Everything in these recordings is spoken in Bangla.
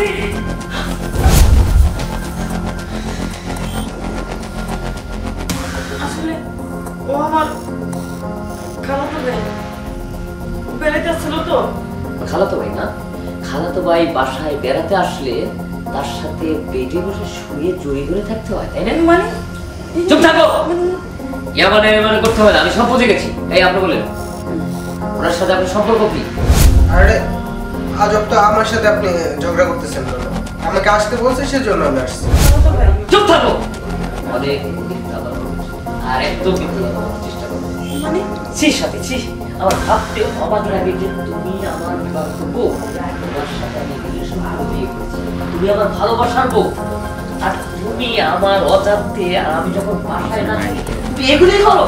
বলছি। আসলে ও আমার খালাতো ভাই, বেড়াতে আসছিল তো। খালাতো ভাই না? খালাতো ভাই বাসায় বেড়াতে আসলে তার সাথে বেডে বসে শুয়ে জড়ি ধরে থাকতে হয়, তাই না? মানে চুপ থাকো। মানে করতে হবে না, আমি সব বুঝে গেছি। এই আপনি বলেন, ওনার সাথে আপনার সম্পর্ক কি? আরে আজব তো, আমার সাথে আপনি ঝগড়া করতেছেন কেন? আমাকে আসতে বলছে সেজন্য আমি আসছি। চুপ থাকো। অনেক মিথ্যা কথা বলছো। আর একদম মিথ্যা কথা বলার চেষ্টা করো। মানে ছি সাথে ছি, আমার ভাবতে অবাক লাগে যে তুমি আমার বিবাহিত বউ, তোমার সাথে আমি রিলেশন করে বিয়ে করেছি, তুমি আমার ভালোবাসার বউ, আর তুমি আমার অজান্তে আর আমি যখন বাসায় না থাকি তুমি এগুলোই করো।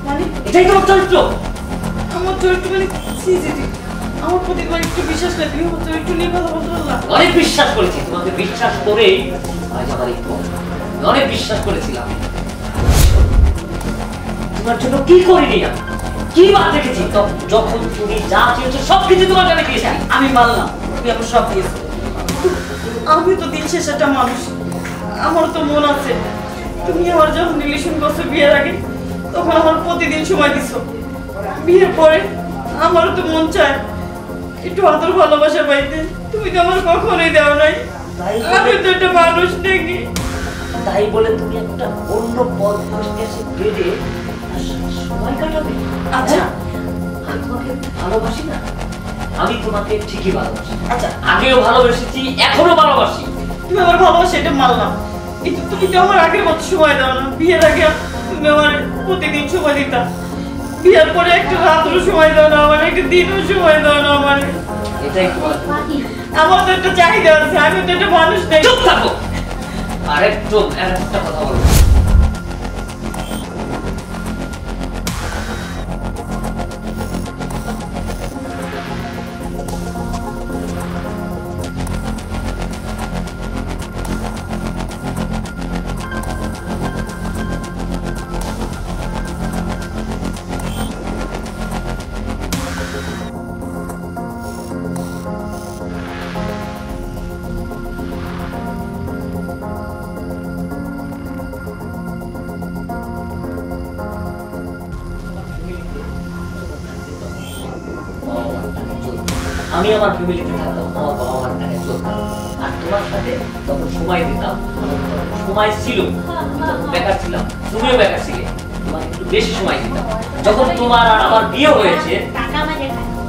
মানে এটাই তোমার চরিত্র? আমার চরিত্র মানে ছি ছি ছি। আমার প্রতি তোমার একটু বিশ্বাস করে তুমি আমার চরিত্র নিয়ে কথা বলতে পারলা? অনেক বিশ্বাস করেছি, তোমাকে বিশ্বাস করেই আজ আমার এই বউ। আমি অনেক বিশ্বাস করেছিলাম। তোমার জন্য কি করিনি আমি, কি বাদ রেখেছি? যখন তুমি যা চেয়েছো সবকিছু তোমার কাছে দিয়েছি। আমি মানলাম তুমি আমার সব দিয়েছো, আমি তো দিন শেষ একটা মানুষ, আমার তো মন আছে। তুমি আমার যখন রিলেশন করছো বিয়ের আগে, তখন আমার প্রতিদিন সময় দিছো। বিয়ের পরে আমারও তো মন চায় একটু আদর ভালোবাসা পাইতে, তুমি তো আমার কখনোই দাও নাই। আমি তো একটা মানুষ নাকি? তাই বলে তুমি একটা অন্য পথ বসতে এসে বেডে সময় কাটাবে? আচ্ছা, আমি তোমাকে ভালোবাসি না? আমি তোমাকে ঠিকই ভালোবাসি। আচ্ছা, আগেও ভালোবেসেছি, এখনো ভালোবাসি। তুমি আমার ভালোবাসা এটা মানলাম, কিন্তু তুমি তো আমার আগের মতো সময় দাও না। বিয়ের আগে তুমি আমার প্রতিদিন সময় দিতা, বিয়ের পরে একটা রাত্রও সময় দাও না, আমার একটা দিনও সময় দাও না। আমার এটাই তোমার, আমার তো একটা চাহিদা আছে, আমি তো একটা মানুষ নেই। চুপ থাকো। আর একদম একটা কথা বলো, আমি আমার ফ্যামিলিতে থাকতাম, আমার বাবা মার টাকা চলতাম, আর তোমার সাথে তখন সময় দিতাম। সময় ছিল, বেকার ছিলাম, তুমিও বেকার ছিলে, তোমাকে একটু বেশি সময় দিতাম। যখন তোমার আর আমার বিয়ে হয়েছে,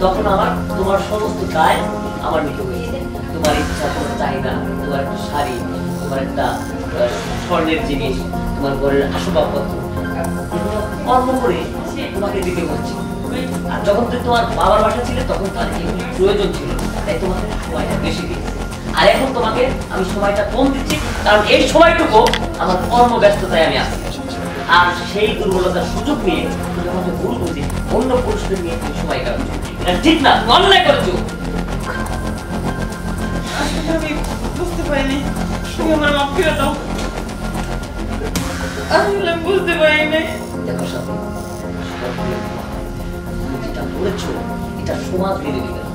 তখন আমার তোমার সমস্ত দায় আমার নিতে হয়েছে। তোমার ইচ্ছা, তোমার চাহিদা, তোমার একটা শাড়ি, তোমার একটা স্বর্ণের জিনিস, তোমার ঘরের আসবাবপত্র, কর্ম করে তোমাকে দিতে হচ্ছে। আর যখন তুমি তোমার বাবার বাসা ছিলে, তখন তার এগুলি প্রয়োজন ছিল, তাই তোমাকে সময়টা বেশি দিয়েছি। আর এখন তোমাকে আমি সময়টা কম দিচ্ছি, কারণ এই সময়টুকু আমার কর্মব্যস্ততায় আমি আসছি। আর সেই দুর্বলতার সুযোগ নিয়ে তুমি আমাকে ভুল বুঝে অন্য পুরুষদের নিয়ে তুমি সময় কাটাচ্ছ। এটা ঠিক না, তুমি অন্যায় করেছো। আসলে আমি বুঝতে পারিনি, তুমি আমার মাফ করে দাও। আসলে আমি বুঝতে পারিনি। দেখো সাথে তুমি যেটা করেছো, এটা সমাজ মেনে নেবে না।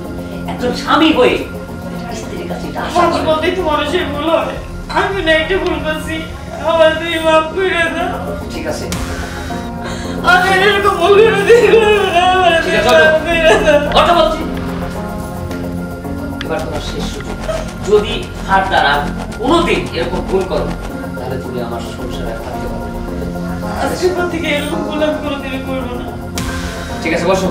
একজন স্বামী হয়ে স্ত্রীর কাছে এটা আশা মানুষ করে। বলতেই তো মানুষের ভুল হয়, আমি না এটা ভুল করছি, আমার তুমি মাফ করে দাও। ঠিক আছে, আমি এরকম ভুল করে দিলাম না, আমার ঠিক আছে, মাফ করে দাও। কথা বলছি। এবার তোমার শেষ সুযোগ, যদি আর দ্বারা কোনোদিন এরকম ভুল করো, তাহলে তুমি আমার সংসারে আর থাকতে পারবে না। আজকের পর থেকে এরকম ভুল আমি কোনোদিনই করবো না। ঠিক আছে, বসো।